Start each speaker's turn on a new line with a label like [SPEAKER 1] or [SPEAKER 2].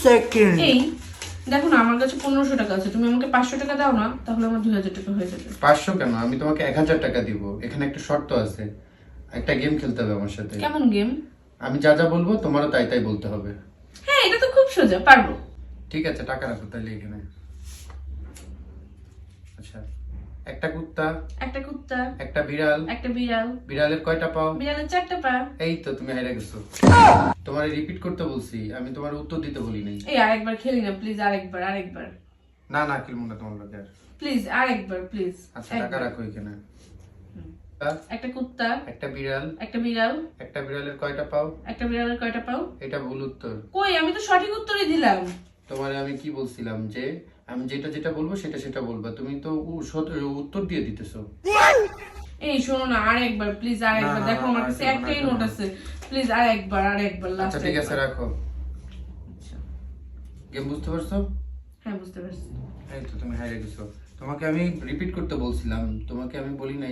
[SPEAKER 1] Second.
[SPEAKER 2] এই দেখো না, আমার কাছে 1500 টাকা আছে, তুমি আমাকে 500 টাকা দাও না, তাহলে আমার 2000 টাকা হয়ে যাবে।
[SPEAKER 3] 500 কেন? আমি তোমাকে 1000 টাকা দিব। এখানে একটা শর্ত আছে, একটা গেম খেলতে হবে আমার সাথে।
[SPEAKER 2] কেমন গেম?
[SPEAKER 3] আমি যা যা বলবো তোমারও তাই তাই বলতে হবে।
[SPEAKER 2] হ্যাঁ, এটা তো খুব সোজা, পারবো।
[SPEAKER 3] ঠিক আছে, টাকা রাখো তাহলে এখানে। আচ্ছা, একটা কুত্তা,
[SPEAKER 2] একটা কুত্তা,
[SPEAKER 3] একটা বিড়াল,
[SPEAKER 2] একটা বিড়াল,
[SPEAKER 3] বিড়ালের কয়টা পাও?
[SPEAKER 2] বিড়ালের 4টা পা।
[SPEAKER 3] এই তো তুমি হেরে গেছো। তোমার রিপিট করতে বলছি, আমি তোমার উত্তর দিতে বলি নাই।
[SPEAKER 2] এই আরেকবার খেলি না প্লিজ, আরেকবার
[SPEAKER 3] না না, খেলবো না তোমার লগে আর।
[SPEAKER 2] প্লিজ, আরেকবার প্লিজ।
[SPEAKER 3] আচ্ছা, টাকা রাখো এখানে।
[SPEAKER 2] একটা কুত্তা,
[SPEAKER 3] একটা বিড়াল,
[SPEAKER 2] একটা বিড়াল,
[SPEAKER 3] একটা বিড়ালের কয়টা পাও?
[SPEAKER 2] একটা বিড়ালের কয়টা পাও?
[SPEAKER 3] এটা ভুল উত্তর।
[SPEAKER 2] কই, আমি তো সঠিক উত্তরই দিলাম।
[SPEAKER 3] তোমারে আমি কি বলছিলাম যে আমি যেটা যেটা বলবো সেটা সেটা বলবা, তুমি তো উত্তর দিয়ে দিতেছো।
[SPEAKER 2] এই শোনো না, আরেকবার প্লিজ, আরেকবার।
[SPEAKER 3] না,
[SPEAKER 2] দেখো আমার
[SPEAKER 3] আর
[SPEAKER 2] কাছে
[SPEAKER 3] দেবো না,
[SPEAKER 2] একটাই
[SPEAKER 3] দেবো
[SPEAKER 2] নোট
[SPEAKER 3] না।
[SPEAKER 2] আছে, প্লিজ আরেকবার লাস্ট।
[SPEAKER 3] আচ্ছা ঠিক আছে, রাখো। গেম বুঝতে পারছো?
[SPEAKER 2] হ্যাঁ, বুঝতে পারছি।
[SPEAKER 3] এই তো তুমি হারিয়ে গেছো। তোমাকে আমি রিপিট করতে বলছিলাম, তোমাকে আমি বলি নাই।